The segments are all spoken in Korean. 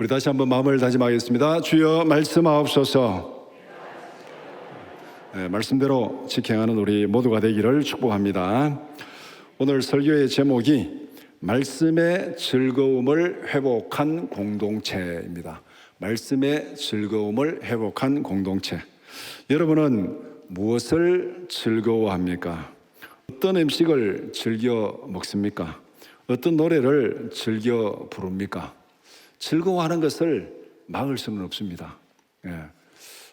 우리 다시 한번 마음을 다짐하겠습니다. 주여 말씀하옵소서. 말씀대로 직행하는 우리 모두가 되기를 축복합니다. 오늘 설교의 제목이 말씀의 즐거움을 회복한 공동체입니다. 말씀의 즐거움을 회복한 공동체. 여러분은 무엇을 즐거워합니까? 어떤 음식을 즐겨 먹습니까? 어떤 노래를 즐겨 부릅니까? 즐거워하는 것을 막을 수는 없습니다.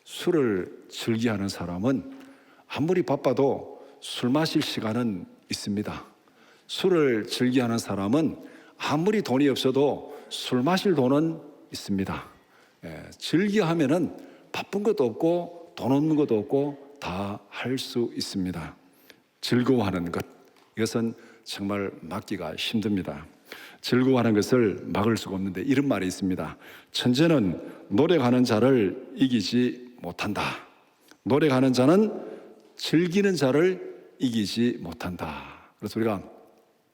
술을 즐겨하는 사람은 아무리 바빠도 술 마실 시간은 있습니다. 술을 즐겨하는 사람은 아무리 돈이 없어도 술 마실 돈은 있습니다. 즐겨하면은 바쁜 것도 없고 돈 없는 것도 없고 다 할 수 있습니다. 즐거워하는 것, 이것은 정말 막기가 힘듭니다. 즐거워하는 것을 막을 수가 없는데 이런 말이 있습니다. 천재는 노력하는 자를 이기지 못한다. 노력하는 자는 즐기는 자를 이기지 못한다. 그래서 우리가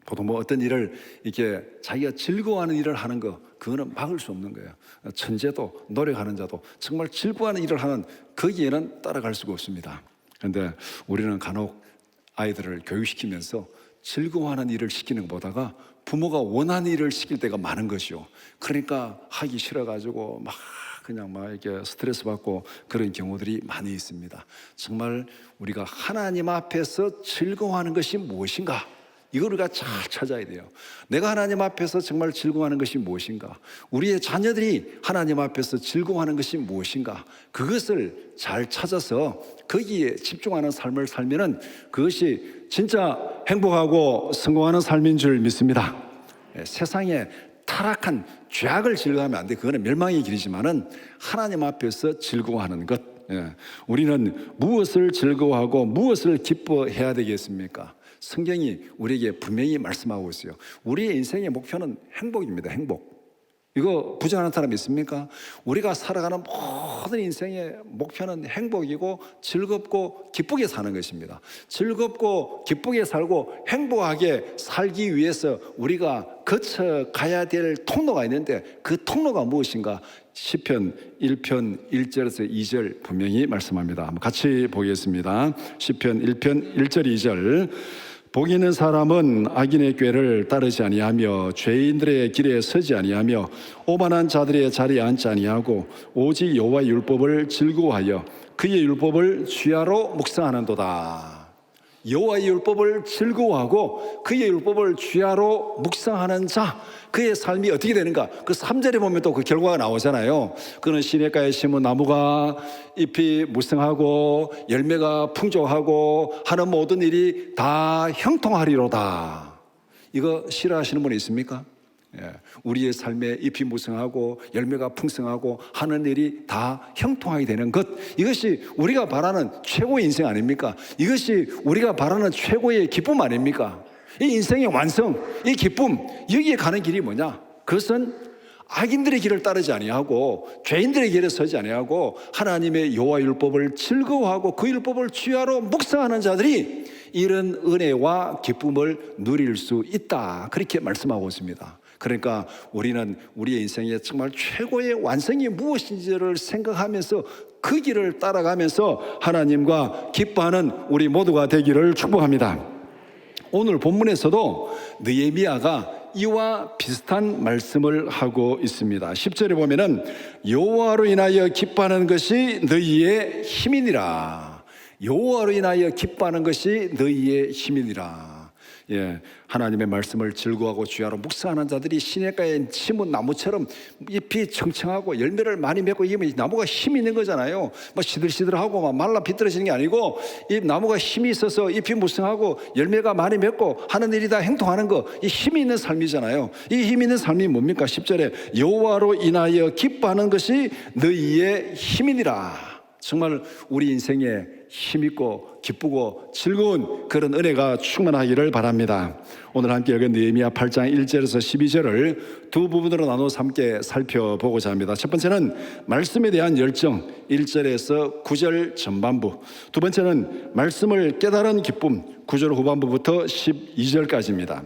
보통 어떤 일을 이렇게 자기가 즐거워하는 일을 하는 거, 그거는 막을 수 없는 거예요. 천재도 노력하는 자도 정말 즐거워하는 일을 하는 거기에는 따라갈 수가 없습니다. 그런데 우리는 간혹 아이들을 교육시키면서 즐거워하는 일을 시키는 것보다가 부모가 원하는 일을 시킬 때가 많은 것이요. 그러니까 하기 싫어가지고 막 이렇게 스트레스 받고 그런 경우들이 많이 있습니다. 정말 우리가 하나님 앞에서 즐거워하는 것이 무엇인가? 이걸 우리가 잘 찾아야 돼요. 내가 하나님 앞에서 정말 즐거워하는 것이 무엇인가? 우리의 자녀들이 하나님 앞에서 즐거워하는 것이 무엇인가? 그것을 잘 찾아서 거기에 집중하는 삶을 살면은 그것이 진짜 행복하고 성공하는 삶인 줄 믿습니다. 세상에 타락한 죄악을 즐거워하면 안 돼. 그거는 멸망의 길이지만은 하나님 앞에서 즐거워하는 것. 우리는 무엇을 즐거워하고 무엇을 기뻐해야 되겠습니까? 성경이 우리에게 분명히 말씀하고 있어요. 우리의 인생의 목표는 행복입니다. 행복. 이거 부정하는 사람 있습니까? 우리가 살아가는 모든 인생의 목표는 행복이고 즐겁고 기쁘게 사는 것입니다. 즐겁고 기쁘게 살고 행복하게 살기 위해서 우리가 거쳐가야 될 통로가 있는데 그 통로가 무엇인가? 시편 1편 1절에서 2절 분명히 말씀합니다. 한번 같이 보겠습니다. 시편 1편 1절 2절. 복 있는 사람은 악인의 꾀를 따르지 아니하며 죄인들의 길에 서지 아니하며 오만한 자들의 자리에 앉지 아니하고 오직 여호와의 율법을 즐거워하여 그의 율법을 주야로 묵상하는도다. 여호와의 율법을 즐거워하고 그의 율법을 주야로 묵상하는 자, 그의 삶이 어떻게 되는가? 그 3절에 보면 또 그 결과가 나오잖아요. 그는 시냇가에 심은 나무가 잎이 무성하고 열매가 풍족하고 하는 모든 일이 다 형통하리로다. 이거 싫어하시는 분이 있습니까? 우리의 삶에 잎이 무성하고 열매가 풍성하고 하는 일이 다 형통하게 되는 것, 이것이 우리가 바라는 최고의 인생 아닙니까? 이것이 우리가 바라는 최고의 기쁨 아닙니까? 이 인생의 완성, 이 기쁨, 여기에 가는 길이 뭐냐? 그것은 악인들의 길을 따르지 아니하고 죄인들의 길에 서지 아니하고 하나님의 여호와 율법을 즐거워하고 그 율법을 주야로 묵상하는 자들이 이런 은혜와 기쁨을 누릴 수 있다, 그렇게 말씀하고 있습니다. 그러니까 우리는 우리의 인생에 정말 최고의 완성이 무엇인지를 생각하면서 그 길을 따라가면서 하나님과 기뻐하는 우리 모두가 되기를 축복합니다. 오늘 본문에서도 느헤미야가 이와 비슷한 말씀을 하고 있습니다. 10절에 보면은 여호와로 인하여 기뻐하는 것이 너희의 힘이니라. 여호와로 인하여 기뻐하는 것이 너희의 힘이니라. 하나님의 말씀을 즐거워하고 주야로 묵상하는 자들이 시냇가에 심은 나무처럼 잎이 청청하고 열매를 많이 맺고, 이게 나무가 힘이 있는 거잖아요. 뭐 시들시들하고 막 말라 비뚤어지는 게 아니고 이 나무가 힘이 있어서 잎이 무성하고 열매가 많이 맺고 하는 일이 다 행통하는 거, 이 힘이 있는 삶이잖아요. 이 힘이 있는 삶이 뭡니까? 10절에 여호와로 인하여 기뻐하는 것이 너희의 힘이니라. 정말 우리 인생에 힘있고 기쁘고 즐거운 그런 은혜가 충만하기를 바랍니다. 오늘 함께 읽은 느헤미야 8장 1절에서 12절을 두 부분으로 나눠서 함께 살펴보고자 합니다. 첫 번째는 말씀에 대한 열정, 1절에서 9절 전반부. 두 번째는 말씀을 깨달은 기쁨, 9절 후반부부터 12절까지입니다.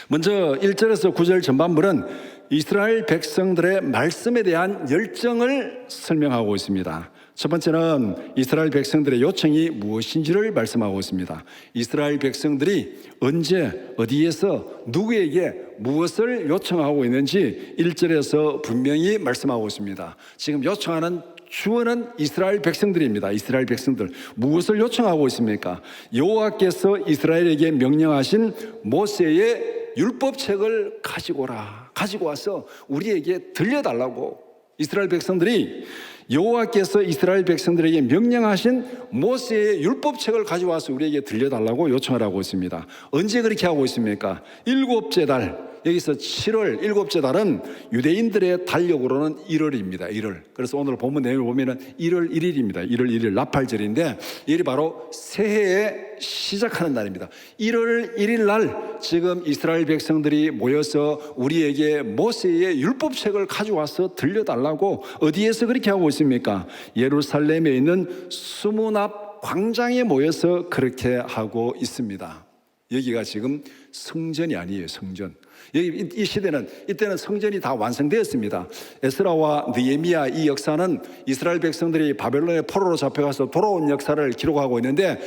먼저 1절에서 9절 전반부는 이스라엘 백성들의 말씀에 대한 열정을 설명하고 있습니다. 첫 번째는 이스라엘 백성들의 요청이 무엇인지를 말씀하고 있습니다. 이스라엘 백성들이 언제 어디에서 누구에게 무엇을 요청하고 있는지 1절에서 분명히 말씀하고 있습니다. 지금 요청하는 주어는 이스라엘 백성들입니다. 이스라엘 백성들 무엇을 요청하고 있습니까? 여호와께서 이스라엘에게 명령하신 모세의 율법책을 가지고 오라. 가지고 와서 우리에게 들려달라고. 이스라엘 백성들이 여호와께서 이스라엘 백성들에게 명령하신 모세의 율법책을 가져와서 우리에게 들려달라고 요청을 하고 있습니다. 언제 그렇게 하고 있습니까? 일곱째 달, 여기서 7월 일곱째 달은 유대인들의 달력으로는 1월입니다. 1월. 그래서 오늘 본문 내용을 보면은 1월 1일입니다. 1월 1일 나팔절인데 이게 바로 새해에 시작하는 날입니다. 1월 1일 날 지금 이스라엘 백성들이 모여서 우리에게 모세의 율법책을 가져와서 들려달라고 어디에서 그렇게 하고 있습니까? 예루살렘에 있는 수문 앞 광장에 모여서 그렇게 하고 있습니다. 여기가 지금 성전이 아니에요. 성전. 여기 이 시대는 이때는 성전이 다 완성되었습니다. 에스라와 느헤미야 이 역사는 이스라엘 백성들이 바벨론의 포로로 잡혀가서 돌아온 역사를 기록하고 있는데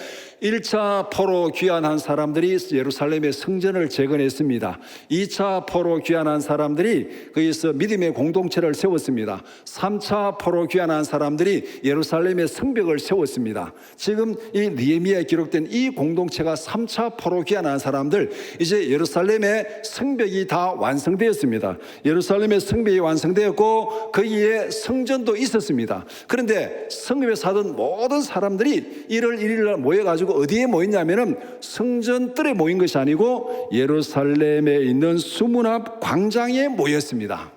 1차 포로 귀환한 사람들이 예루살렘의 성전을 재건했습니다. 2차 포로 귀환한 사람들이 거기서 믿음의 공동체를 세웠습니다. 3차 포로 귀환한 사람들이 예루살렘의 성벽을 세웠습니다. 지금 이 느헤미야에 기록된 이 공동체가 3차 포로 귀환한 사람들, 이제 예루살렘의 성벽이 다 완성되었습니다. 예루살렘의 성벽이 완성되었고 거기에 성전도 있었습니다. 그런데 성읍에 사던 모든 사람들이 1월 1일 날 모여가지고 어디에 모였냐면은 성전뜰에 모인 것이 아니고 예루살렘에 있는 수문 앞 광장에 모였습니다.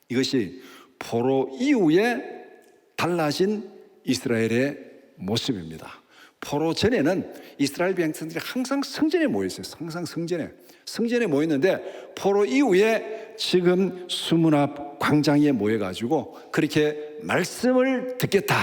이것이 포로 이후에 달라진 이스라엘의 모습입니다. 포로 전에는 이스라엘 백성들이 항상 성전에 모였어요. 항상 성전에 모였는데 포로 이후에 지금 수문 앞 광장에 모여가지고 그렇게 말씀을 듣겠다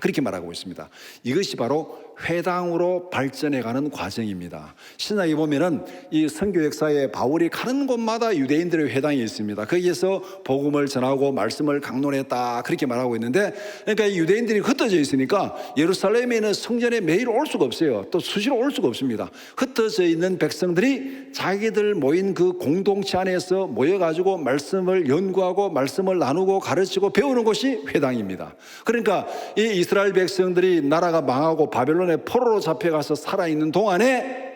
그렇게 말하고 있습니다. 이것이 바로 회당으로 발전해가는 과정입니다. 신약에 보면은 이 선교 역사에 바울이 가는 곳마다 유대인들의 회당이 있습니다. 거기에서 복음을 전하고 말씀을 강론했다 그렇게 말하고 있는데, 그러니까 이 유대인들이 흩어져 있으니까 예루살렘에 있는 성전에 매일 올 수가 없어요. 또 수시로 올 수가 없습니다. 흩어져 있는 백성들이 자기들 모인 그 공동체 안에서 모여가지고 말씀을 연구하고 말씀을 나누고 가르치고 배우는 곳이 회당입니다. 그러니까 이 이스라엘 백성들이 나라가 망하고 바벨론의 포로로 잡혀가서 살아있는 동안에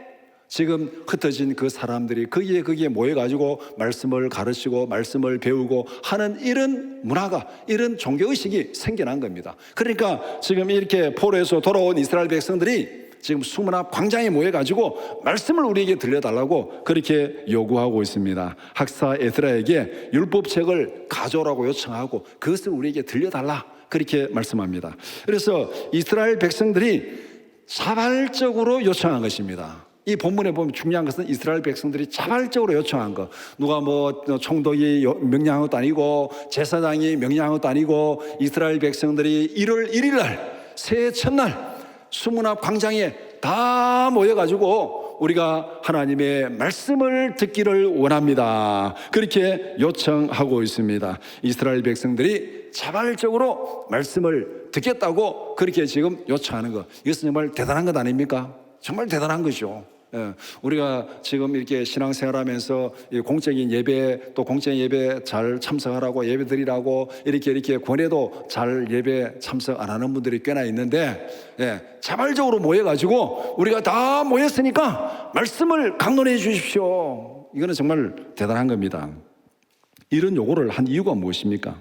지금 흩어진 그 사람들이 거기에 모여가지고 말씀을 가르치고 말씀을 배우고 하는 이런 문화가, 이런 종교의식이 생겨난 겁니다. 그러니까 지금 이렇게 포로에서 돌아온 이스라엘 백성들이 지금 수문 앞 광장에 모여가지고 말씀을 우리에게 들려달라고 그렇게 요구하고 있습니다. 학사 에스라에게 율법책을 가져오라고 요청하고 그것을 우리에게 들려달라 그렇게 말씀합니다. 그래서 이스라엘 백성들이 자발적으로 요청한 것입니다. 이 본문에 보면 중요한 것은 이스라엘 백성들이 자발적으로 요청한 것. 누가 뭐 총독이 명령한 것도 아니고 제사장이 명령한 것도 아니고 이스라엘 백성들이 1월 1일 날 새해 첫날 수문 앞 광장에 다 모여가지고 우리가 하나님의 말씀을 듣기를 원합니다. 그렇게 요청하고 있습니다. 이스라엘 백성들이 자발적으로 말씀을 듣겠다고 그렇게 지금 요청하는 것, 이것은 정말 대단한 것 아닙니까? 정말 대단한 거죠. 우리가 지금 이렇게 신앙생활하면서 공적인 예배, 또 공적인 예배 잘 참석하라고 예배 드리라고 이렇게 권해도 잘 예배 참석 안 하는 분들이 꽤나 있는데, 자발적으로 모여가지고 우리가 다 모였으니까 말씀을 강론해 주십시오. 이거는 정말 대단한 겁니다. 이런 요구를 한 이유가 무엇입니까?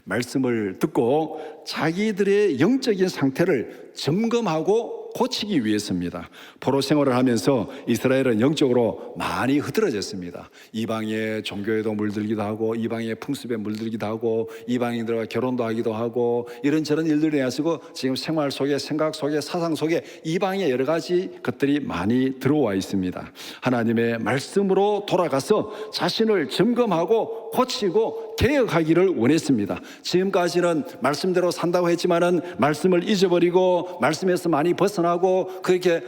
말씀을 듣고 자기들의 영적인 상태를 점검하고 고치기 위해서입니다. 포로 생활을 하면서 이스라엘은 영적으로 많이 흐트러졌습니다. 이방의 종교에도 물들기도 하고 이방의 풍습에 물들기도 하고 이방인들과 결혼도 하기도 하고 이런저런 일들이 나서고 지금 생활 속에, 생각 속에, 사상 속에 이방의 여러 가지 것들이 많이 들어와 있습니다. 하나님의 말씀으로 돌아가서 자신을 점검하고 고치고 개혁하기를 원했습니다. 지금까지는 말씀대로 산다고 했지만은 말씀을 잊어버리고 말씀에서 많이 벗어나 겸손하고 그렇게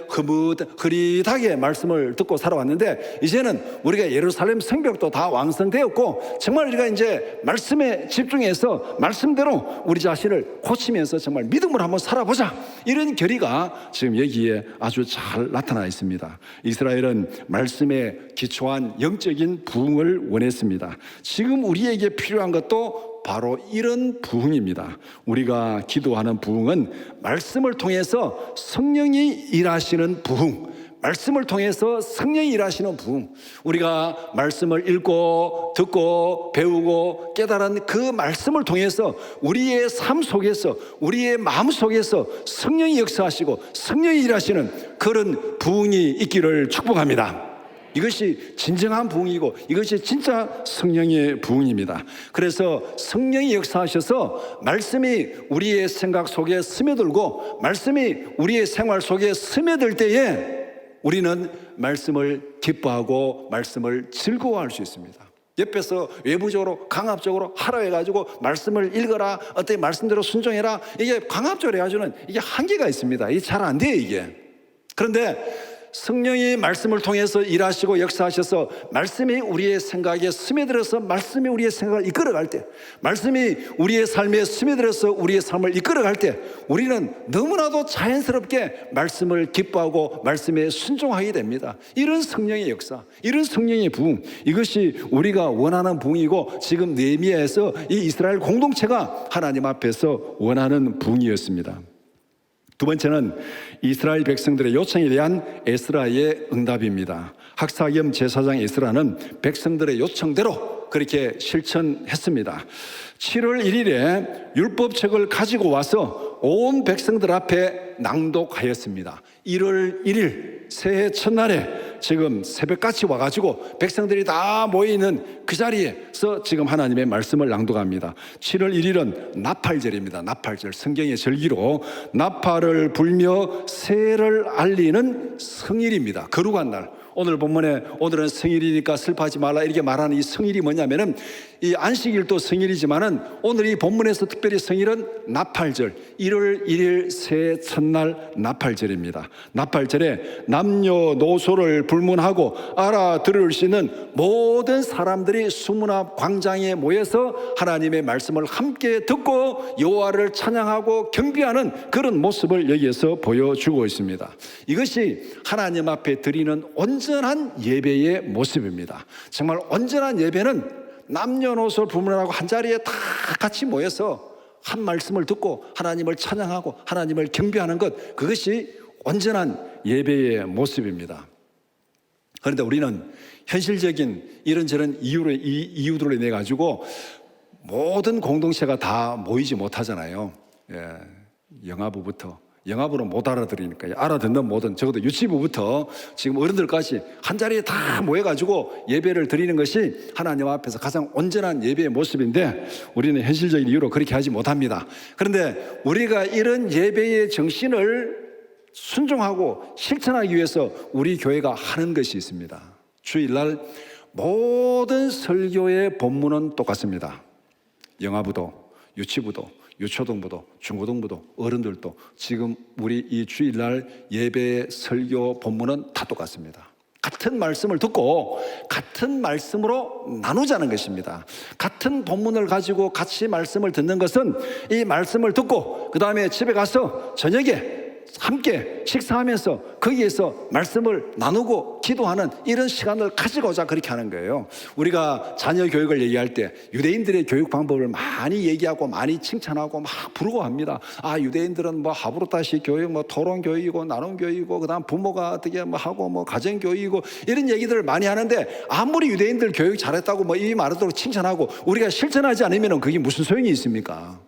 흐릿하게 말씀을 듣고 살아왔는데, 이제는 우리가 예루살렘 성벽도 다 완성되었고 정말 우리가 이제 말씀에 집중해서 말씀대로 우리 자신을 고치면서 정말 믿음으로 한번 살아보자, 이런 결의가 지금 여기에 아주 잘 나타나 있습니다. 이스라엘은 말씀에 기초한 영적인 부흥을 원했습니다. 지금 우리에게 필요한 것도 바로 이런 부흥입니다. 우리가 기도하는 부흥은 말씀을 통해서 성령이 일하시는 부흥, 말씀을 통해서 성령이 일하시는 부흥. 우리가 말씀을 읽고 듣고 배우고 깨달은 그 말씀을 통해서 우리의 삶 속에서, 우리의 마음 속에서 성령이 역사하시고 성령이 일하시는 그런 부흥이 있기를 축복합니다. 이것이 진정한 부흥이고 이것이 진짜 성령의 부흥입니다. 그래서 성령이 역사하셔서 말씀이 우리의 생각 속에 스며들고 말씀이 우리의 생활 속에 스며들 때에 우리는 말씀을 기뻐하고 말씀을 즐거워할 수 있습니다. 옆에서 외부적으로 강압적으로 하라 해가지고 말씀을 읽어라, 어떻게 말씀대로 순종해라, 이게 강압적으로 해가지고는 이게 한계가 있습니다. 이게 잘 안 돼요, 이게. 그런데 성령이 말씀을 통해서 일하시고 역사하셔서 말씀이 우리의 생각에 스며들어서 말씀이 우리의 생각을 이끌어갈 때, 말씀이 우리의 삶에 스며들어서 우리의 삶을 이끌어갈 때 우리는 너무나도 자연스럽게 말씀을 기뻐하고 말씀에 순종하게 됩니다. 이런 성령의 역사, 이런 성령의 부흥, 이것이 우리가 원하는 부흥이고 지금 느헤미야에서 이 이스라엘 공동체가 하나님 앞에서 원하는 부흥이었습니다. 두 번째는 이스라엘 백성들의 요청에 대한 에스라의 응답입니다. 학사 겸 제사장 에스라는 백성들의 요청대로 그렇게 실천했습니다. 7월 1일에 율법책을 가지고 와서 온 백성들 앞에 낭독하였습니다. 1월 1일 새해 첫날에 지금 새벽같이 와가지고 백성들이 다 모여있는 그 자리에서 지금 하나님의 말씀을 낭독합니다. 7월 1일은 나팔절입니다. 나팔절, 성경의 절기로 나팔을 불며 새해를 알리는 성일입니다. 거룩한 날. 오늘 본문에 오늘은 성일이니까 슬퍼하지 말라 이렇게 말하는 이 성일이 뭐냐면은 이 안식일도 성일이지만은 오늘 이 본문에서 특별히 성일은 나팔절, 1월 1일 새해 첫날 나팔절입니다. 나팔절에 남녀노소를 불문하고 알아들을 수 있는 모든 사람들이 수문 앞 광장에 모여서 하나님의 말씀을 함께 듣고 여호와를 찬양하고 경배하는 그런 모습을 여기에서 보여주고 있습니다. 이것이 하나님 앞에 드리는 온전한 예배의 모습입니다. 정말 온전한 예배는 남녀노소 불문하고 한자리에 다 같이 모여서 한 말씀을 듣고 하나님을 찬양하고 하나님을 경배하는 것, 그것이 온전한 예배의 모습입니다. 그런데 우리는 현실적인 이런저런 이유들로 인해 가지고 모든 공동체가 다 모이지 못하잖아요. 영아부로 못 알아들으니까 알아듣는 모든, 적어도 유치부부터 지금 어른들까지 한자리에 다 모여가지고 예배를 드리는 것이 하나님 앞에서 가장 온전한 예배의 모습인데 우리는 현실적인 이유로 그렇게 하지 못합니다. 그런데 우리가 이런 예배의 정신을 순종하고 실천하기 위해서 우리 교회가 하는 것이 있습니다. 주일날 모든 설교의 본문은 똑같습니다. 영아부도 유치부도 유초등부도 중고등부도 어른들도 지금 우리 이 주일날 예배 설교 본문은 다 똑같습니다. 같은 말씀을 듣고 같은 말씀으로 나누자는 것입니다. 같은 본문을 가지고 같이 말씀을 듣는 것은 이 말씀을 듣고 그 다음에 집에 가서 저녁에 함께 식사하면서 거기에서 말씀을 나누고 기도하는 이런 시간을 가지고자 그렇게 하는 거예요. 우리가 자녀 교육을 얘기할 때 유대인들의 교육 방법을 많이 얘기하고 많이 칭찬하고 막 부르고 합니다. 아, 유대인들은 뭐 하브루타식 교육, 뭐 토론 교육이고 나눔 교육이고 그다음 부모가 어떻게 뭐 하고 뭐 가정 교육이고 이런 얘기들을 많이 하는데 아무리 유대인들 교육 잘했다고 뭐 이 말하도록 칭찬하고 우리가 실천하지 않으면 그게 무슨 소용이 있습니까?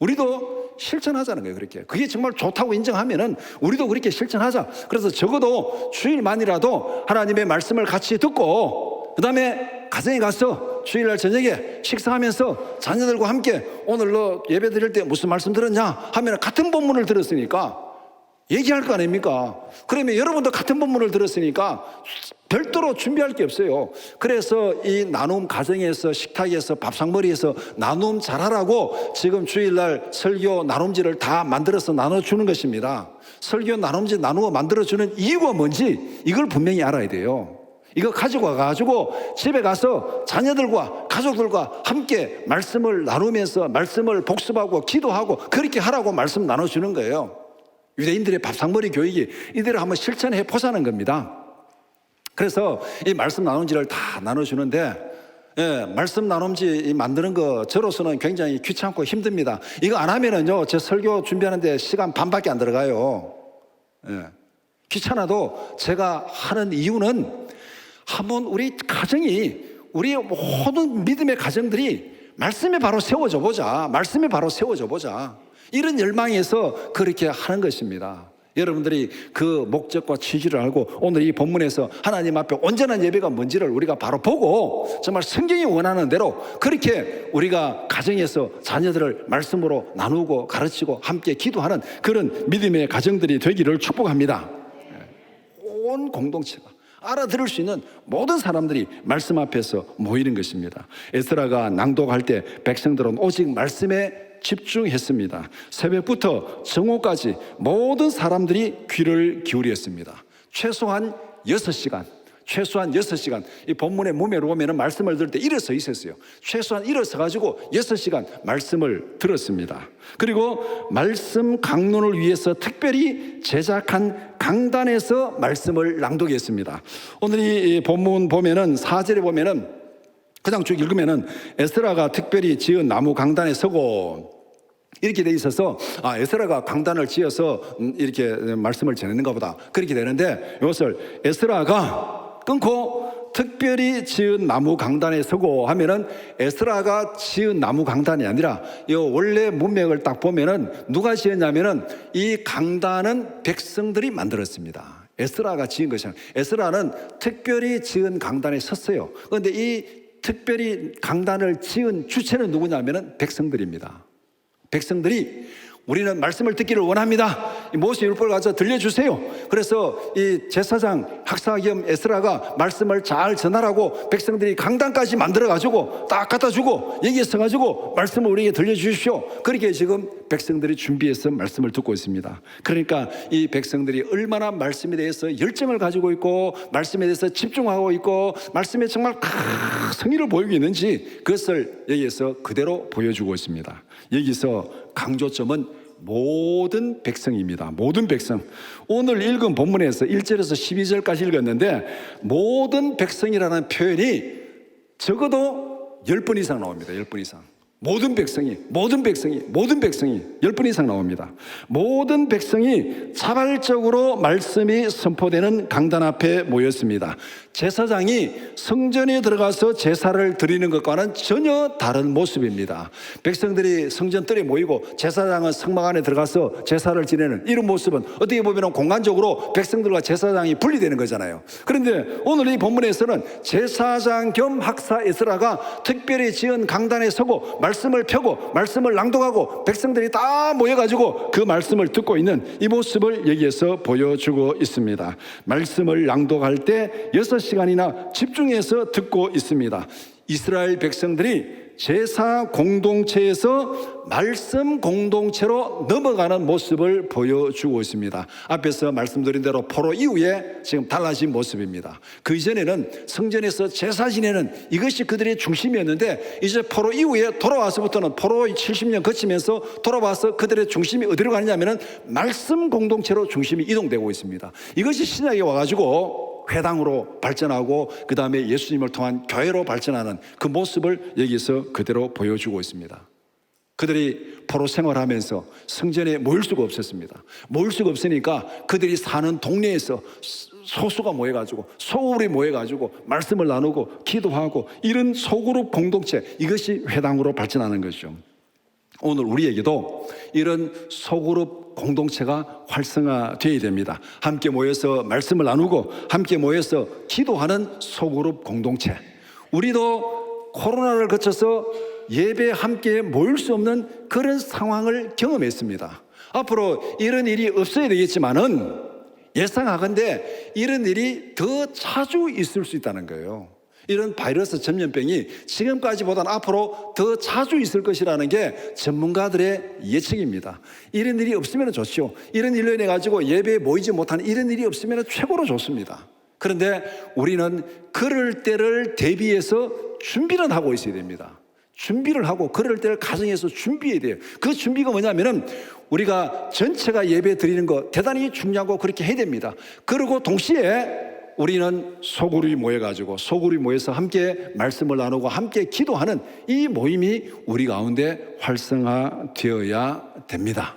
우리도 실천하자는 거예요. 그렇게 그게 정말 좋다고 인정하면은 우리도 그렇게 실천하자. 그래서 적어도 주일만이라도 하나님의 말씀을 같이 듣고 그 다음에 가정에 가서 주일날 저녁에 식사하면서 자녀들과 함께 오늘 너 예배 드릴 때 무슨 말씀 들었냐 하면 같은 본문을 들었으니까 얘기할 거 아닙니까? 그러면 여러분도 같은 본문을 들었으니까 별도로 준비할 게 없어요. 그래서 이 나눔 가정에서, 식탁에서, 밥상머리에서 나눔 잘하라고 지금 주일날 설교 나눔지를 다 만들어서 나눠주는 것입니다. 설교 나눔지 나누어 만들어주는 이유가 뭔지 이걸 분명히 알아야 돼요. 이거 가지고 와가지고 집에 가서 자녀들과 가족들과 함께 말씀을 나누면서 말씀을 복습하고 기도하고 그렇게 하라고 말씀 나눠주는 거예요. 유대인들의 밥상머리 교육이 이대로 한번 실천해 보자는 겁니다. 그래서 이 말씀 나눔지를 다 나눠주는데, 말씀 나눔지 만드는 거 저로서는 굉장히 귀찮고 힘듭니다. 이거 안 하면은요, 제 설교 준비하는데 시간 반밖에 안 들어가요. 귀찮아도 제가 하는 이유는 한번 우리 가정이, 우리 모든 믿음의 가정들이 말씀에 바로 세워져 보자. 말씀에 바로 세워져 보자. 이런 열망에서 그렇게 하는 것입니다. 여러분들이 그 목적과 취지를 알고 오늘 이 본문에서 하나님 앞에 온전한 예배가 뭔지를 우리가 바로 보고 정말 성경이 원하는 대로 그렇게 우리가 가정에서 자녀들을 말씀으로 나누고 가르치고 함께 기도하는 그런 믿음의 가정들이 되기를 축복합니다. 온 공동체가 알아들을 수 있는 모든 사람들이 말씀 앞에서 모이는 것입니다. 에스라가 낭독할 때 백성들은 오직 말씀에 집중했습니다. 새벽부터 정오까지 모든 사람들이 귀를 기울였습니다. 최소한 6시간. 이 본문의 문맥으로 보면 말씀을 들을 때 일어서 있었어요. 최소한 일어서 가지고 6시간 말씀을 들었습니다. 그리고 말씀 강론을 위해서 특별히 제작한 강단에서 말씀을 낭독했습니다. 오늘 이 본문 보면은 4절에 보면은 그냥 쭉 읽으면은 에스라가 특별히 지은 나무 강단에 서고 이렇게 돼 있어서 에스라가 강단을 지어서 이렇게 말씀을 전했는가 보다 그렇게 되는데, 이것을 에스라가 끊고 특별히 지은 나무 강단에 서고 하면은 에스라가 지은 나무 강단이 아니라 이 원래 문맥을 딱 보면은 누가 지었냐면은 이 강단은 백성들이 만들었습니다. 에스라가 지은 것이 아니라 에스라는 특별히 지은 강단에 섰어요. 그런데 이 특별히 강단을 지은 주체는 누구냐면은 백성들입니다. 백성들이 우리는 말씀을 듣기를 원합니다. 모세 율법을 가져 들려주세요. 그래서 이 제사장 학사 겸 에스라가 말씀을 잘 전하라고 백성들이 강단까지 만들어가지고 딱 갖다 주고 여기에 서가지고 말씀을 우리에게 들려주십시오. 그렇게 지금 백성들이 준비해서 말씀을 듣고 있습니다. 그러니까 이 백성들이 얼마나 말씀에 대해서 열정을 가지고 있고 말씀에 대해서 집중하고 있고 말씀에 정말 성의를 보이고 있는지 그것을 여기에서 그대로 보여주고 있습니다. 여기서 강조점은 모든 백성입니다. 모든 백성. 오늘 읽은 본문에서 1절에서 12절까지 읽었는데 모든 백성이라는 표현이 적어도 10번 이상 나옵니다. 10번 이상. 모든 백성이 10번 이상 나옵니다. 모든 백성이 자발적으로 말씀이 선포되는 강단 앞에 모였습니다. 제사장이 성전에 들어가서 제사를 드리는 것과는 전혀 다른 모습입니다. 백성들이 성전뜰에 모이고 제사장은 성막 안에 들어가서 제사를 지내는 이런 모습은 어떻게 보면 공간적으로 백성들과 제사장이 분리되는 거잖아요. 그런데 오늘 이 본문에서는 제사장 겸 학사 에스라가 특별히 지은 강단에 서고 말씀을 펴고 말씀을 낭독하고 백성들이 다 모여가지고 그 말씀을 듣고 있는 이 모습을 여기에서 보여주고 있습니다. 말씀을 낭독할 때 6시간이나 집중해서 듣고 있습니다. 이스라엘 백성들이 제사 공동체에서 말씀 공동체로 넘어가는 모습을 보여주고 있습니다. 앞에서 말씀드린 대로 포로 이후에 지금 달라진 모습입니다. 그 이전에는 성전에서 제사 지내는 이것이 그들의 중심이었는데 이제 포로 이후에 돌아와서부터는 포로 70년 거치면서 돌아와서 그들의 중심이 어디로 가느냐면 말씀 공동체로 중심이 이동되고 있습니다. 이것이 신약에 와가지고 회당으로 발전하고 그 다음에 예수님을 통한 교회로 발전하는 그 모습을 여기서 그대로 보여주고 있습니다. 그들이 포로 생활하면서 성전에 모일 수가 없었습니다. 모일 수가 없으니까 그들이 사는 동네에서 소수가 모여가지고 소울이 모여가지고 말씀을 나누고 기도하고 이런 소그룹 공동체, 이것이 회당으로 발전하는 것이죠. 오늘 우리에게도 이런 소그룹 공동체가 활성화되어야 됩니다. 함께 모여서 말씀을 나누고 함께 모여서 기도하는 소그룹 공동체. 우리도 코로나를 거쳐서 예배 함께 모일 수 없는 그런 상황을 경험했습니다. 앞으로 이런 일이 없어야 되겠지만은 예상하건대 이런 일이 더 자주 있을 수 있다는 거예요. 이런 바이러스 전염병이 지금까지보다는 앞으로 더 자주 있을 것이라는 게 전문가들의 예측입니다. 이런 일이 없으면 좋죠. 이런 일로 인해 가지고 예배에 모이지 못하는 이런 일이 없으면 최고로 좋습니다. 그런데 우리는 그럴 때를 대비해서 준비는 하고 있어야 됩니다. 준비를 하고 그럴 때를 가정에서 준비해야 돼요. 그 준비가 뭐냐면은 우리가 전체가 예배 드리는 거 대단히 중요하고 그렇게 해야 됩니다. 그리고 동시에 우리는 소그룹이 모여서 함께 말씀을 나누고 함께 기도하는 이 모임이 우리 가운데 활성화되어야 됩니다.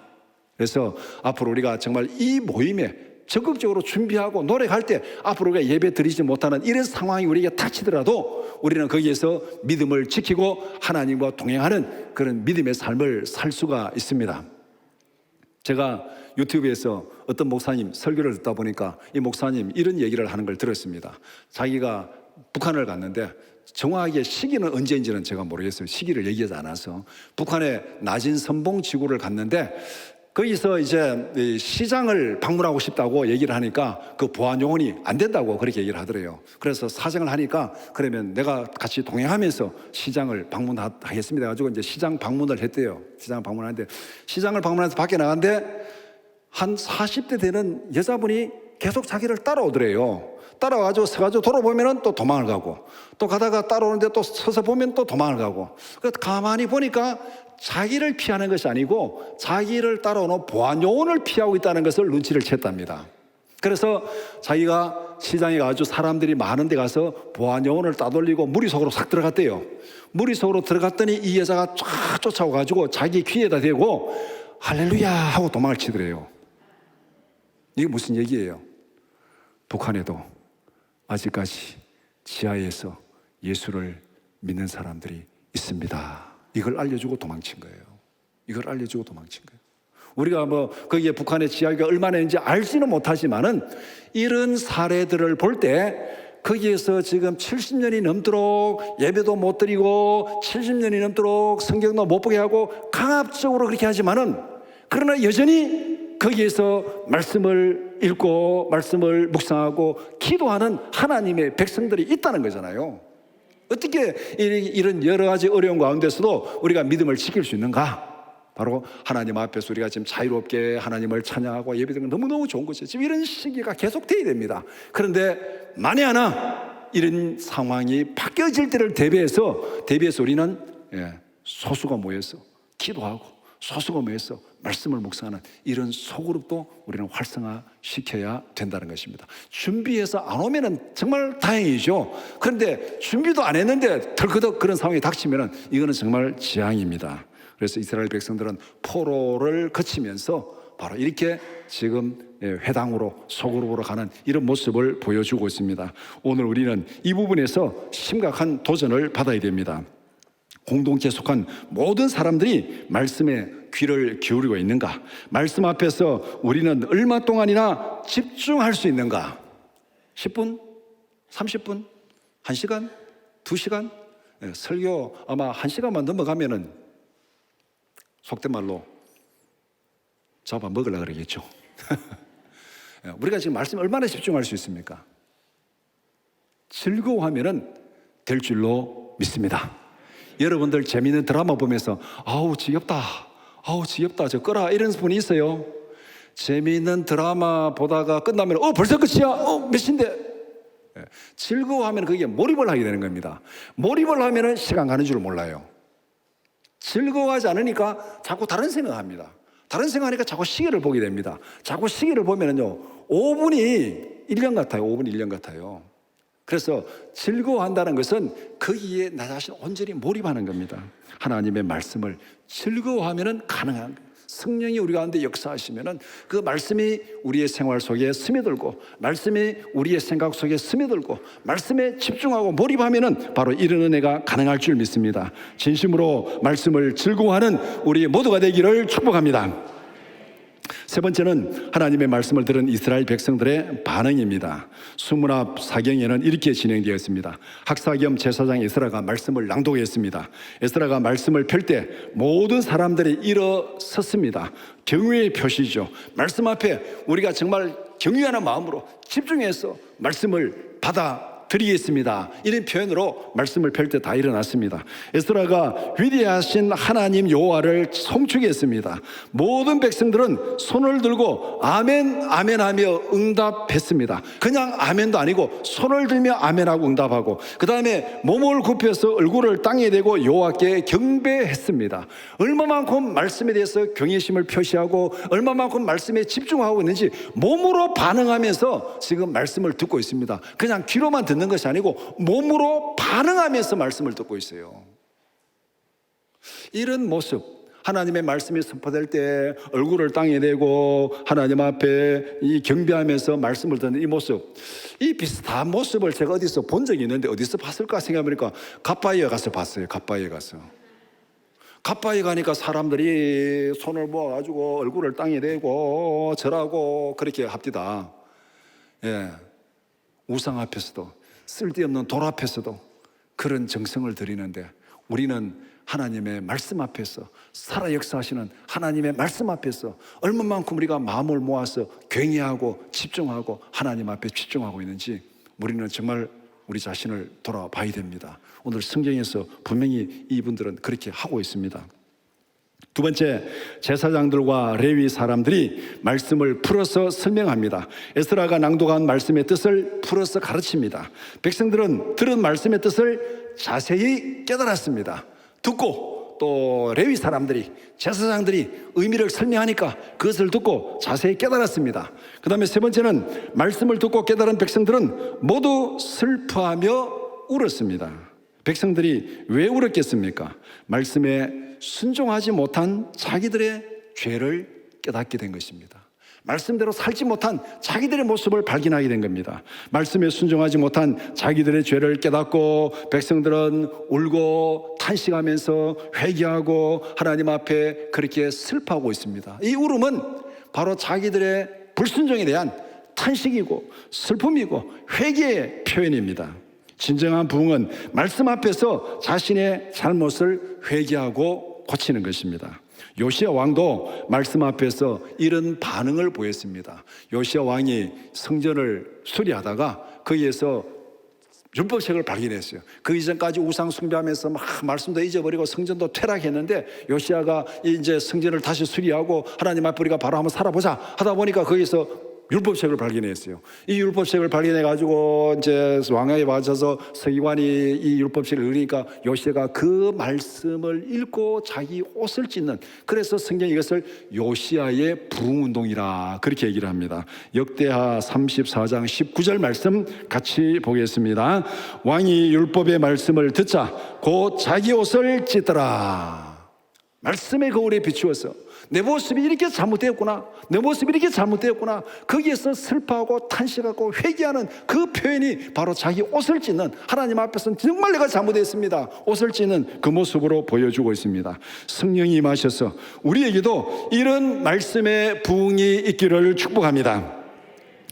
그래서 앞으로 우리가 정말 이 모임에 적극적으로 준비하고 노력할 때 앞으로 우리가 예배 드리지 못하는 이런 상황이 우리에게 닥치더라도 우리는 거기에서 믿음을 지키고 하나님과 동행하는 그런 믿음의 삶을 살 수가 있습니다. 제가 유튜브에서 어떤 목사님 설교를 듣다 보니까 이 목사님 이런 얘기를 하는 걸 들었습니다. 자기가 북한을 갔는데 정확하게 시기는 언제인지는 제가 모르겠어요. 시기를 얘기하지 않아서 북한의 낮은 선봉 지구를 갔는데 거기서 이제 시장을 방문하고 싶다고 얘기를 하니까 그 보안 요원이 안 된다고 그렇게 얘기를 하더래요. 그래서 사정을 하니까 그러면 내가 같이 동행하면서 시장을 방문하겠습니다. 가지고 이제 시장 방문을 했대요. 시장 방문하는데 시장을 방문해서 밖에 나갔는데 한 40대 되는 여자분이 계속 자기를 따라오더래요. 따라와가지고 서가지고 돌아보면은 또 도망을 가고 또 가다가 따라오는데 또 서서 보면 또 도망을 가고 그래서 가만히 보니까 자기를 피하는 것이 아니고 자기를 따라오는 보안 요원을 피하고 있다는 것을 눈치를 챘답니다. 그래서 자기가 시장에 가서 사람들이 많은 데 가서 보안 요원을 따돌리고 무리 속으로 싹 들어갔대요. 무리 속으로 들어갔더니 이 여자가 쫙 쫓아와가지고 자기 귀에다 대고 할렐루야 하고 도망을 치더래요. 이게 무슨 얘기예요? 북한에도 아직까지 지하에서 예수를 믿는 사람들이 있습니다. 이걸 알려주고 도망친 거예요. 이걸 알려주고 도망친 거예요. 우리가 거기에 북한의 지하가 얼마나 있는지 알지는 못하지만은 이런 사례들을 볼 때 거기에서 지금 70년이 넘도록 예배도 못 드리고 70년이 넘도록 성경도 못 보게 하고 강압적으로 그렇게 하지만은 그러나 여전히 거기에서 말씀을 읽고 말씀을 묵상하고 기도하는 하나님의 백성들이 있다는 거잖아요. 어떻게 이런 여러 가지 어려운 가운데서도 우리가 믿음을 지킬 수 있는가? 바로 하나님 앞에서 우리가 지금 자유롭게 하나님을 찬양하고 예배드리는 건 너무너무 좋은 것이죠. 지금 이런 시기가 계속돼야 됩니다. 그런데 만에 하나 이런 상황이 바뀌어질 때를 대비해서 우리는 소수가 모여서 기도하고 소수가 모여서 말씀을 묵상하는 이런 소그룹도 우리는 활성화시켜야 된다는 것입니다. 준비해서 안 오면은 정말 다행이죠. 그런데 준비도 안 했는데 덜커덕 그런 상황이 닥치면은 이거는 정말 재앙입니다. 그래서 이스라엘 백성들은 포로를 거치면서 바로 이렇게 지금 회당으로 소그룹으로 가는 이런 모습을 보여주고 있습니다. 오늘 우리는 이 부분에서 심각한 도전을 받아야 됩니다. 공동체에 속한 모든 사람들이 말씀에 귀를 기울이고 있는가? 말씀 앞에서 우리는 얼마 동안이나 집중할 수 있는가? 10분? 30분? 1시간? 2시간? 설교 아마 1시간만 넘어가면은 속된 말로 잡아먹으려고 그러겠죠. 우리가 지금 말씀에 얼마나 집중할 수 있습니까? 즐거워하면은 될 줄로 믿습니다. 여러분들 재미있는 드라마 보면서 아우 지겹다 저 꺼라 이런 분이 있어요. 재미있는 드라마 보다가 끝나면 벌써 끝이야? 몇 시인데? 즐거워하면 그게 몰입을 하게 되는 겁니다. 몰입을 하면 시간 가는 줄 몰라요. 즐거워하지 않으니까 자꾸 다른 생각합니다. 다른 생각하니까 자꾸 시계를 보게 됩니다. 자꾸 시계를 보면은요 5분이 1년 같아요. 5분이 1년 같아요. 그래서 즐거워한다는 것은 거기에 나 자신 온전히 몰입하는 겁니다. 하나님의 말씀을 즐거워하면 가능한 거예요. 성령이 우리 가운데 역사하시면 그 말씀이 우리의 생활 속에 스며들고 말씀이 우리의 생각 속에 스며들고 말씀에 집중하고 몰입하면 바로 이런 은혜가 가능할 줄 믿습니다. 진심으로 말씀을 즐거워하는 우리 모두가 되기를 축복합니다. 세 번째는 하나님의 말씀을 들은 이스라엘 백성들의 반응입니다. 수문합 사경에는 이렇게 진행되었습니다. 학사 겸 제사장 에스라가 말씀을 낭독했습니다. 에스라가 말씀을 펼 때 모든 사람들이 일어섰습니다. 경외의 표시죠. 말씀 앞에 우리가 정말 경외하는 마음으로 집중해서 말씀을 받아드리겠습니다. 이런 표현으로 말씀을 펼 때 다 일어났습니다. 에스라가 위대하신 하나님 여호와를 송축했습니다. 모든 백성들은 손을 들고 아멘 아멘 하며 응답했습니다. 그냥 아멘도 아니고 손을 들며 아멘하고 응답하고, 그 다음에 몸을 굽혀서 얼굴을 땅에 대고 여호와께 경배했습니다. 얼마만큼 말씀에 대해서 경외심을 표시하고 얼마만큼 말씀에 집중하고 있는지 몸으로 반응하면서 지금 말씀을 듣고 있습니다. 그냥 귀로만 듣는 것이 아니고 몸으로 반응하면서 말씀을 듣고 있어요. 이런 모습, 하나님의 말씀이 선포될 때 얼굴을 땅에 대고 하나님 앞에 이 경배하면서 말씀을 듣는 이 모습, 이 비슷한 모습을 제가 어디서 본 적이 있는데 어디서 봤을까 생각해보니까 갓바위에 가서 봤어요. 갓바위에 가서. 갓바위 가니까 사람들이 손을 모아가지고 얼굴을 땅에 대고 절하고 그렇게 합디다. 예. 우상 앞에서도, 쓸데없는 돌 앞에서도 그런 정성을 드리는데, 우리는 하나님의 말씀 앞에서, 살아 역사하시는 하나님의 말씀 앞에서 얼마만큼 우리가 마음을 모아서 경외하고 집중하고 하나님 앞에 집중하고 있는지 우리는 정말 우리 자신을 돌아봐야 됩니다. 오늘 성경에서 분명히 이분들은 그렇게 하고 있습니다. 두 번째, 제사장들과 레위 사람들이 말씀을 풀어서 설명합니다. 에스라가 낭독한 말씀의 뜻을 풀어서 가르칩니다. 백성들은 들은 말씀의 뜻을 자세히 깨달았습니다. 듣고 또 레위 사람들이, 제사장들이 의미를 설명하니까 그것을 듣고 자세히 깨달았습니다. 그 다음에 세 번째는 말씀을 듣고 깨달은 백성들은 모두 슬퍼하며 울었습니다. 백성들이 왜 울었겠습니까? 말씀에 순종하지 못한 자기들의 죄를 깨닫게 된 것입니다. 말씀대로 살지 못한 자기들의 모습을 발견하게 된 겁니다. 말씀에 순종하지 못한 자기들의 죄를 깨닫고 백성들은 울고 탄식하면서 회개하고 하나님 앞에 그렇게 슬퍼하고 있습니다. 이 울음은 바로 자기들의 불순종에 대한 탄식이고 슬픔이고 회개의 표현입니다. 진정한 부흥은 말씀 앞에서 자신의 잘못을 회개하고 고치는 것입니다. 요시야 왕도 말씀 앞에서 이런 반응을 보였습니다. 요시야 왕이 성전을 수리하다가 거기에서 율법책을 발견했어요. 그 이전까지 우상 숭배하면서 막 말씀도 잊어버리고 성전도 퇴락했는데, 요시야가 이제 성전을 다시 수리하고 하나님 앞에 우리가 바로 한번 살아보자 하다 보니까 거기서 율법책을 발견했어요. 이 율법책을 발견해가지고 이제 왕에게 와서 서기관이 이 율법책을 읽으니까 요시야가 그 말씀을 읽고 자기 옷을 찢는, 그래서 성경이 이것을 요시야의 부흥운동이라 그렇게 얘기를 합니다. 역대하 34장 19절 말씀 같이 보겠습니다. 왕이 율법의 말씀을 듣자 곧 자기 옷을 찢더라. 말씀의 거울에 비추어서 내 모습이 이렇게 잘못되었구나, 내 모습이 이렇게 잘못되었구나, 거기에서 슬퍼하고 탄식하고 회개하는 그 표현이 바로 자기 옷을 찢는, 하나님 앞에서는 정말 내가 잘못했습니다 옷을 찢는 그 모습으로 보여주고 있습니다. 성령이 임하셔서 우리에게도 이런 말씀의 부흥이 있기를 축복합니다.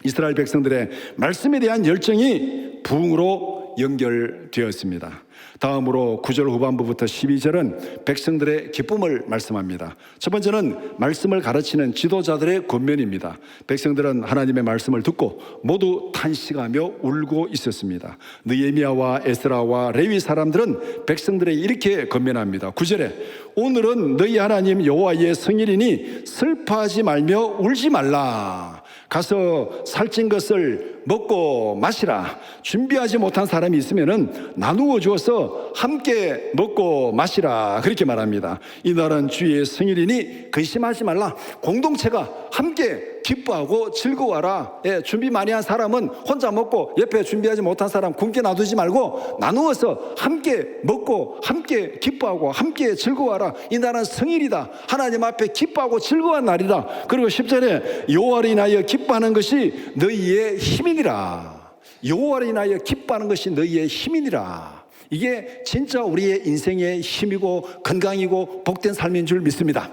이스라엘 백성들의 말씀에 대한 열정이 부흥으로 연결되었습니다. 다음으로 9절 후반부부터 12절은 백성들의 기쁨을 말씀합니다. 첫 번째는 말씀을 가르치는 지도자들의 권면입니다. 백성들은 하나님의 말씀을 듣고 모두 탄식하며 울고 있었습니다. 느헤미야와 에스라와 레위 사람들은 백성들에게 이렇게 권면합니다. 9절에 오늘은 너희 하나님 여호와의 성일이니 슬퍼하지 말며 울지 말라. 가서 살찐 것을 먹고 마시라. 준비하지 못한 사람이 있으면 나누어 주어서 함께 먹고 마시라. 그렇게 말합니다. 이날은 주의 생일이니 근심하지 말라. 공동체가 함께 기뻐하고 즐거워하라. 예, 준비 많이 한 사람은 혼자 먹고 옆에 준비하지 못한 사람 굶게 놔두지 말고 나누어서 함께 먹고 함께 기뻐하고 함께 즐거워하라. 이날은 성일이다. 하나님 앞에 기뻐하고 즐거워한 날이다. 그리고 10절에 여호와를 인하여 기뻐하는 것이 너희의 힘이니라. 여호와를 인하여 기뻐하는 것이 너희의 힘이니라. 이게 진짜 우리의 인생의 힘이고 건강이고 복된 삶인 줄 믿습니다.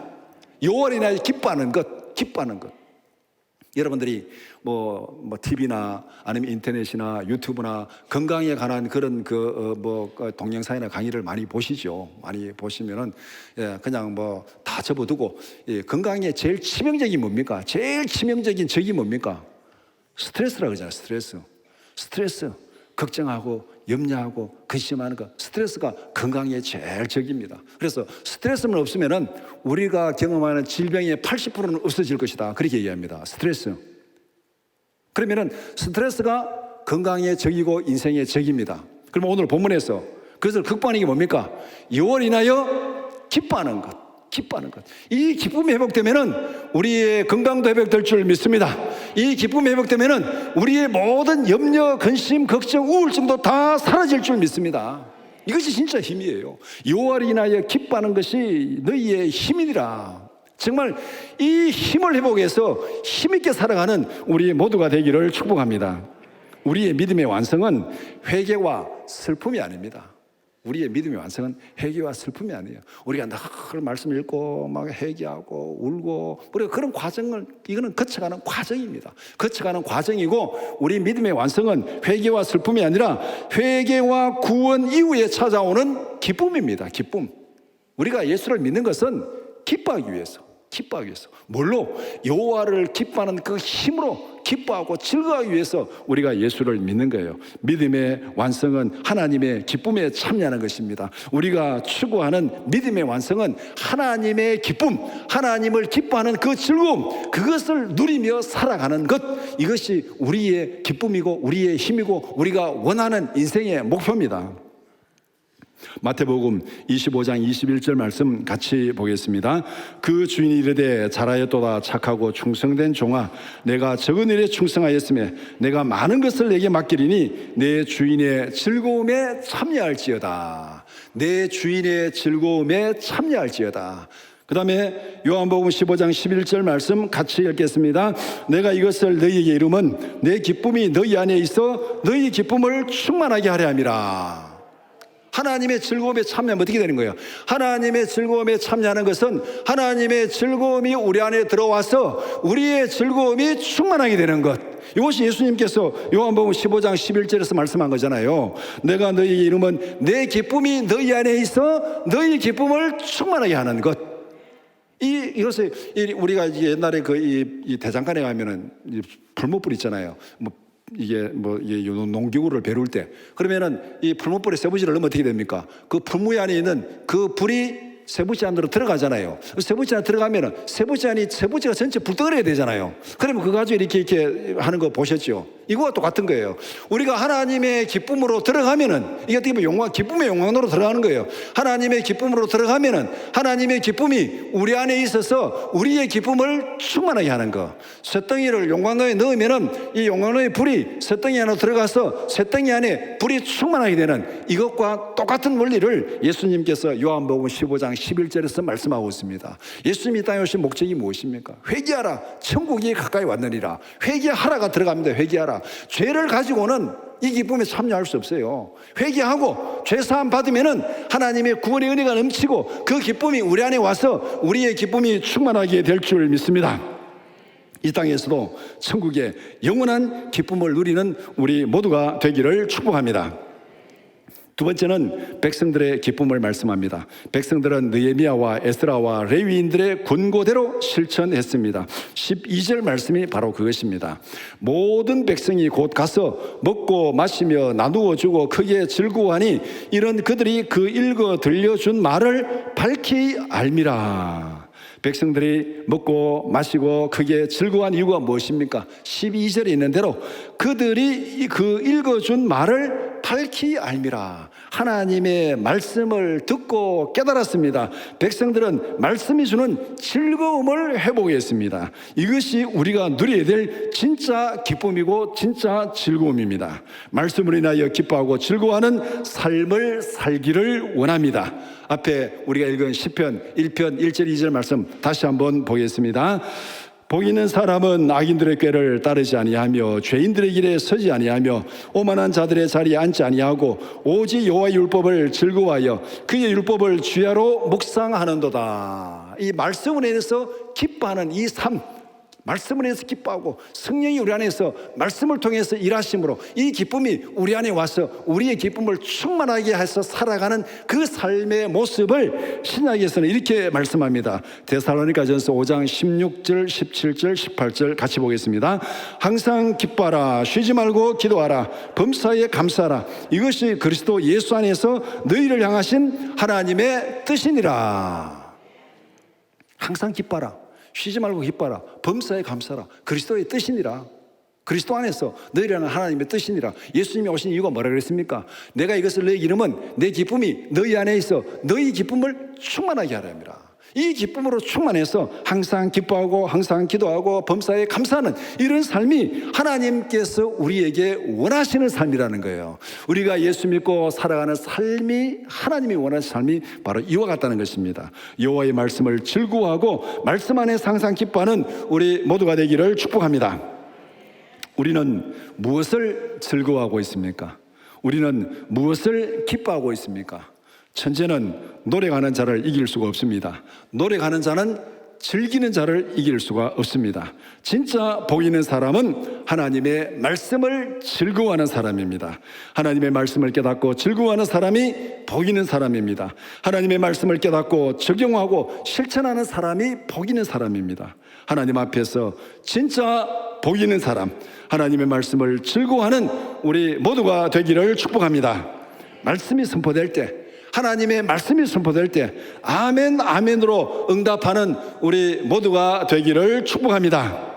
여호와를 인하여 기뻐하는 것, 기뻐하는 것. 여러분들이 뭐 TV나 아니면 인터넷이나 유튜브나 건강에 관한 그런 동영상이나 강의를 많이 보시죠. 많이 보시면은 그냥 뭐 다 접어두고 건강에 제일 치명적인 뭡니까? 제일 치명적인 적이 뭡니까? 스트레스라고 그러잖아요. 스트레스. 걱정하고 염려하고 근심하는 거, 스트레스가 건강에 제일 적입니다. 그래서 스트레스만 없으면은 우리가 경험하는 질병의 80%는 없어질 것이다. 그렇게 얘기합니다. 스트레스. 그러면은 스트레스가 건강의 적이고 인생의 적입니다. 그러면 오늘 본문에서 그것을 극복하는 게 뭡니까? 유월 인하여 기뻐하는 것. 이 기쁨이 회복되면은 우리의 건강도 회복될 줄 믿습니다. 이 기쁨이 회복되면은 우리의 모든 염려, 근심, 걱정, 우울증도 다 사라질 줄 믿습니다. 이것이 진짜 힘이에요. 여호와를 인하여 기뻐하는 것이 너희의 힘이니라. 정말 이 힘을 회복해서 힘있게 살아가는 우리 모두가 되기를 축복합니다. 우리의 믿음의 완성은 회개와 슬픔이 아닙니다. 우리의 믿음의 완성은 회개와 슬픔이 아니에요. 우리가 늘 말씀 읽고 막 회개하고 울고 우리가 그런 과정을, 이거는 거쳐가는 과정입니다. 거쳐가는 과정이고, 우리 믿음의 완성은 회개와 슬픔이 아니라 회개와 구원 이후에 찾아오는 기쁨입니다. 기쁨. 우리가 예수를 믿는 것은 기뻐하기 위해서. 뭘로? 여호와를 기뻐하는 그 힘으로 기뻐하고 즐거워하기 위해서 우리가 예수를 믿는 거예요. 믿음의 완성은 하나님의 기쁨에 참여하는 것입니다. 우리가 추구하는 믿음의 완성은 하나님의 기쁨, 하나님을 기뻐하는 그 즐거움, 그것을 누리며 살아가는 것, 이것이 우리의 기쁨이고 우리의 힘이고 우리가 원하는 인생의 목표입니다. 마태복음 25장 21절 말씀 같이 보겠습니다. 그 주인이 이르되 잘하였도다 착하고 충성된 종아, 내가 적은 일에 충성하였으며 내가 많은 것을 내게 맡기리니 내 주인의 즐거움에 참여할지어다. 내 주인의 즐거움에 참여할지어다. 그 다음에 요한복음 15장 11절 말씀 같이 읽겠습니다. 내가 이것을 너희에게 이름은 내 기쁨이 너희 안에 있어 너희 기쁨을 충만하게 하려 함이라. 하나님의 즐거움에 참여하면 어떻게 되는 거예요? 하나님의 즐거움에 참여하는 것은 하나님의 즐거움이 우리 안에 들어와서 우리의 즐거움이 충만하게 되는 것, 이것이 예수님께서 요한복음 15장 11절에서 말씀한 거잖아요. 내가 너희에게 이름은 내 기쁨이 너희 안에 있어 너희 기쁨을 충만하게 하는 것. 이것을 우리가 옛날에 이 대장간에 가면은 불못불 있잖아요. 이게 농기구를 배울 때, 그러면은 이 풀무불에 쇠붙이를 넣으면 어떻게 됩니까? 그 풀무 안에 있는 그 불이 쇠붙이 안으로 들어가잖아요. 쇠붙이 안에 들어가면은 쇠붙이가 전체 불덩어리가 되잖아요. 그러면 그거 가지고 이렇게 하는 거 보셨죠? 이거와 똑같은 거예요. 우리가 하나님의 기쁨으로 들어가면은, 이게 어떻게 보면 기쁨의 영광으로 들어가는 거예요. 하나님의 기쁨으로 들어가면은 하나님의 기쁨이 우리 안에 있어서 우리의 기쁨을 충만하게 하는 거. 쇳덩이를 용광로에 넣으면은 이 용광로의 불이 쇳덩이 안으로 들어가서 쇳덩이 안에 불이 충만하게 되는, 이것과 똑같은 원리를 예수님께서 요한복음 15장 11절에서 말씀하고 있습니다. 예수님이 이 땅에 오신 목적이 무엇입니까? 회개하라, 천국이 가까이 왔느니라. 회개하라가 들어갑니다. 회개하라. 죄를 가지고는 이 기쁨에 참여할 수 없어요. 회개하고 죄사함 받으면은 하나님의 구원의 은혜가 넘치고 그 기쁨이 우리 안에 와서 우리의 기쁨이 충만하게 될 줄 믿습니다. 이 땅에서도 천국의 영원한 기쁨을 누리는 우리 모두가 되기를 축복합니다. 두 번째는 백성들의 기쁨을 말씀합니다. 백성들은 느헤미야와 에스라와 레위인들의 권고대로 실천했습니다. 12절 말씀이 바로 그것입니다. 모든 백성이 곧 가서 먹고 마시며 나누어 주고 크게 즐거워하니 이런 그들이 그 읽어 들려준 말을 밝히 알미라. 백성들이 먹고 마시고 크게 즐거워한 이유가 무엇입니까? 12절에 있는 대로 그들이 그 읽어준 말을 밝히 알미라. 하나님의 말씀을 듣고 깨달았습니다. 백성들은 말씀이 주는 즐거움을 회복했습니다. 이것이 우리가 누려야 될 진짜 기쁨이고 진짜 즐거움입니다. 말씀을 인하여 기뻐하고 즐거워하는 삶을 살기를 원합니다. 앞에 우리가 읽은 시편 1편 1절 2절 말씀 다시 한번 보겠습니다. 복 있는 사람은 악인들의 꾀를 따르지 아니하며 죄인들의 길에 서지 아니하며 오만한 자들의 자리에 앉지 아니하고 오직 여호와의 율법을 즐거워하여 그의 율법을 주야로 묵상하는도다. 이 말씀을 인해서 기뻐하는 이 삶, 말씀을 통해서 기뻐하고 성령이 우리 안에서 말씀을 통해서 일하심으로 이 기쁨이 우리 안에 와서 우리의 기쁨을 충만하게 해서 살아가는 그 삶의 모습을 신약에서는 이렇게 말씀합니다. 데살로니가전서 5장 16절, 17절, 18절 같이 보겠습니다. 항상 기뻐하라, 쉬지 말고 기도하라, 범사에 감사하라. 이것이 그리스도 예수 안에서 너희를 향하신 하나님의 뜻이니라. 항상 기뻐하라, 쉬지 말고 기뻐하라, 범사에 감사하라. 그리스도의 뜻이니라. 그리스도 안에서 너희라는 하나님의 뜻이니라. 예수님이 오신 이유가 뭐라 그랬습니까? 내가 이것을 너희 이름은 내 기쁨이 너희 안에 있어 너희 기쁨을 충만하게 하랍니다. 이 기쁨으로 충만해서 항상 기뻐하고 항상 기도하고 범사에 감사하는 이런 삶이 하나님께서 우리에게 원하시는 삶이라는 거예요. 우리가 예수 믿고 살아가는 삶이 하나님이 원하시는 삶이 바로 이와 같다는 것입니다. 여호와의 말씀을 즐거워하고 말씀 안에서 항상 기뻐하는 우리 모두가 되기를 축복합니다. 우리는 무엇을 즐거워하고 있습니까? 우리는 무엇을 기뻐하고 있습니까? 천재는 노력하는 자를 이길 수가 없습니다. 노력하는 자는 즐기는 자를 이길 수가 없습니다. 진짜 복 있는 사람은 하나님의 말씀을 즐거워하는 사람입니다. 하나님의 말씀을 깨닫고 즐거워하는 사람이 복 있는 사람입니다. 하나님의 말씀을 깨닫고 적용하고 실천하는 사람이 복 있는 사람입니다. 하나님 앞에서 진짜 복 있는 사람, 하나님의 말씀을 즐거워하는 우리 모두가 되기를 축복합니다. 말씀이 선포될 때, 하나님의 말씀이 선포될 때 아멘 아멘으로 응답하는 우리 모두가 되기를 축복합니다.